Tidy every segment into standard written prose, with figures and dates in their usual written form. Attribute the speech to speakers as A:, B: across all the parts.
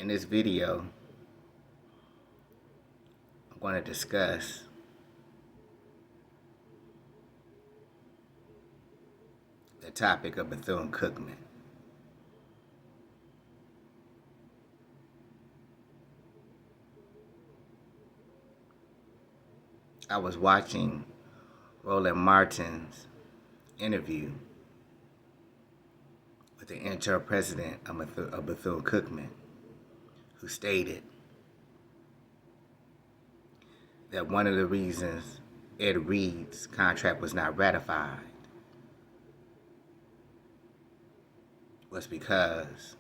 A: In this video, I'm going to discuss the topic of Bethune Cookman. I was watching Roland Martin's interview with the interim president of Bethune Cookman, who stated that one of the reasons Ed Reed's contract was not ratified was because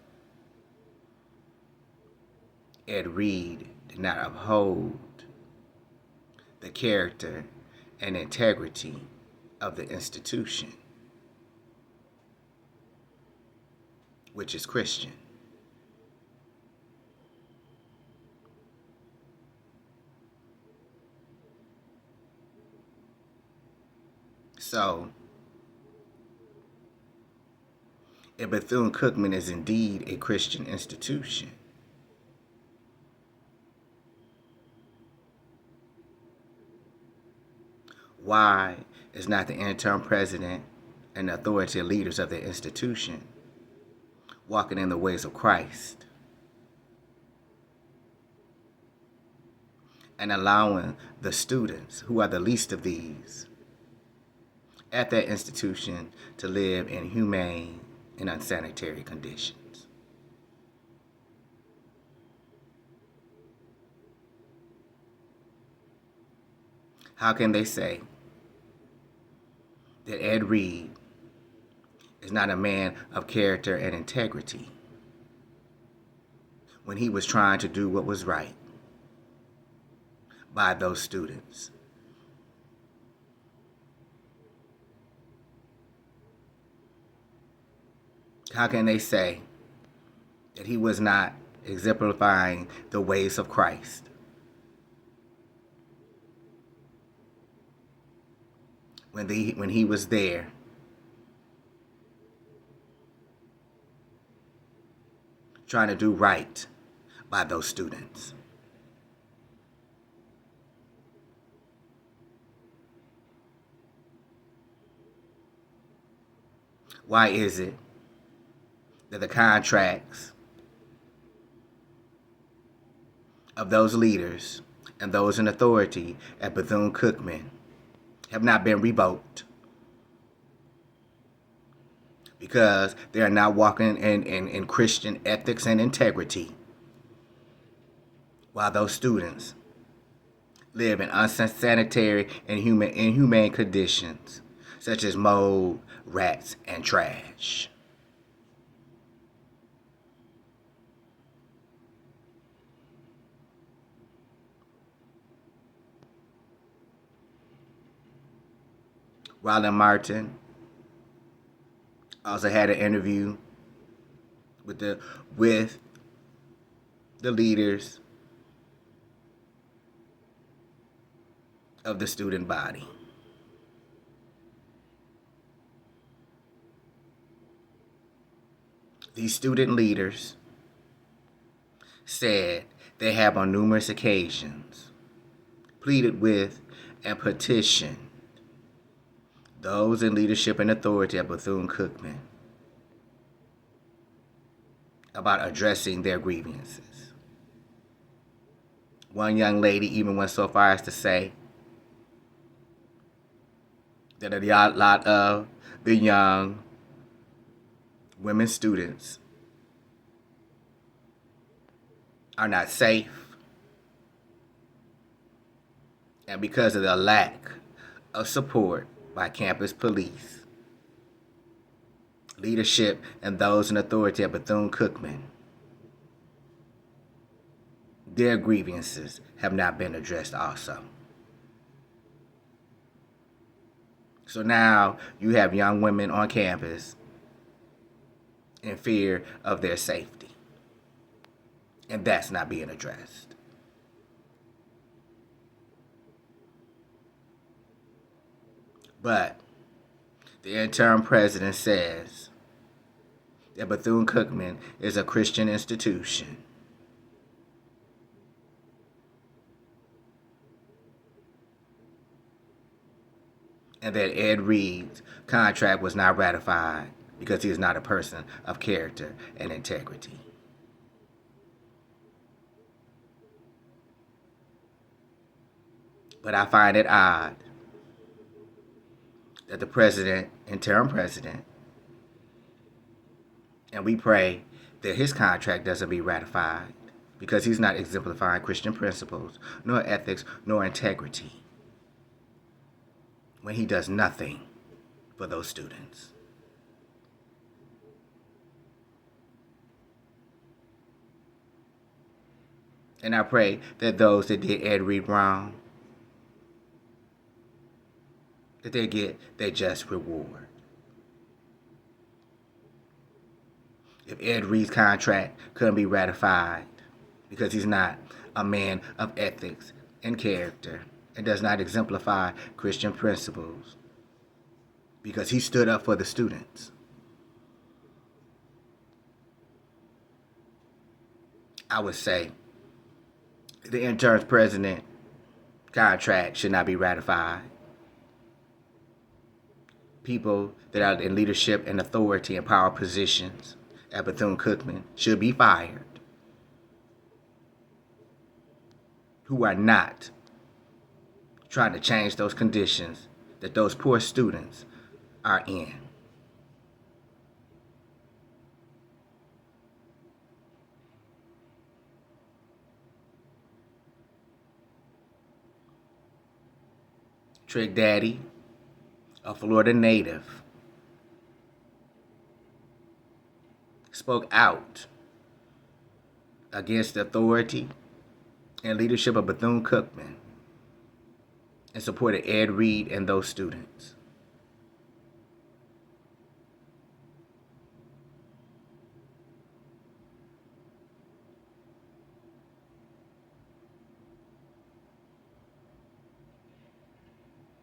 A: Ed Reed did not uphold the character and integrity of the institution, which is Christian. So, if Bethune Cookman is indeed a Christian institution, why is not the interim president and the authority leaders of the institution walking in the ways of Christ and allowing the students, who are the least of these, at that institution to live in inhumane and unsanitary conditions? How can they say that Ed Reed is not a man of character and integrity when he was trying to do what was right by those students? How can they say that he was not exemplifying the ways of Christ when he was there trying to do right by those students? Why is it that the contracts of those leaders and those in authority at Bethune Cookman have not been revoked? Because they are not walking in Christian ethics and integrity, while those students live in unsanitary and inhumane conditions, such as mold, rats, and trash. Roland Martin also had an interview with the leaders of the student body. These student leaders said they have on numerous occasions pleaded with and petitioned those in leadership and authority at Bethune Cookman about addressing their grievances. One young lady even went so far as to say that a lot of the young women students are not safe, and because of the lack of support by campus police, leadership, and those in authority at Bethune Cookman, their grievances have not been addressed also. So now you have young women on campus in fear of their safety, and that's not being addressed. But the interim president says that Bethune Cookman is a Christian institution and that Ed Reed's contract was not ratified because he is not a person of character and integrity. But I find it odd that the president, interim president, and we pray that his contract doesn't be ratified because he's not exemplifying Christian principles, nor ethics, nor integrity when he does nothing for those students. And I pray that those that did Ed Reed wrong, that they get their just reward. If Ed Reed's contract couldn't be ratified because he's not a man of ethics and character and does not exemplify Christian principles, because he stood up for the students, I would say the interim president contract should not be ratified. People that are in leadership and authority and power positions at Bethune Cookman should be fired, who are not trying to change those conditions that those poor students are in. TrickDaddy, a Florida native, spoke out against the authority and leadership of Bethune Cookman and supported Ed Reed and those students.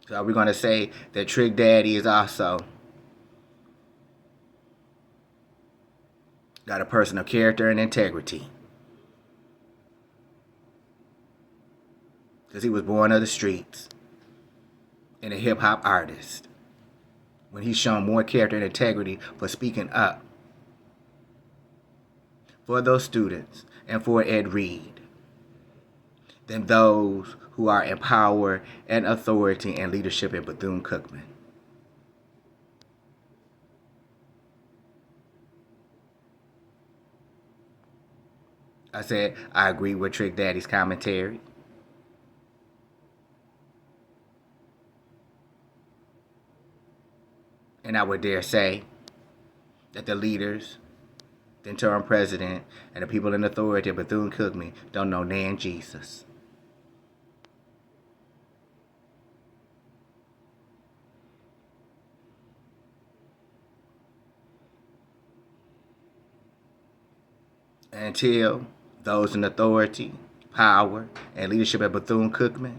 A: So are we going to say that TrickDaddy is also not a person of character and integrity? Because he was born of the streets and a hip-hop artist, when he's shown more character and integrity for speaking up for those students and for Ed Reed than those who are in power and authority and leadership in Bethune Cookman. I said I agree with TrickDaddy's commentary. And I would dare say that the leaders, the interim president, and the people in authority of Bethune Cookman don't know nan Jesus. Until those in authority, power, and leadership at Bethune Cookman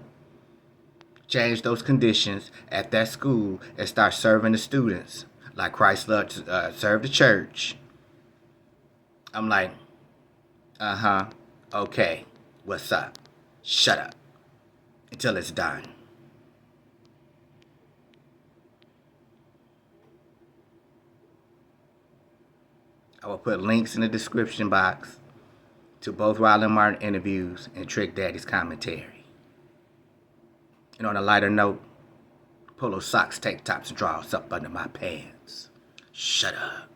A: change those conditions at that school and start serving the students like Christ loved to serve the church, I'm like, okay, what's up? Shut up until it's done. I will put links in the description box to both Roland Martin interviews and TrickDaddy's commentary. And on a lighter note, polo socks, tank tops, and drawers up under my pants. Shut up.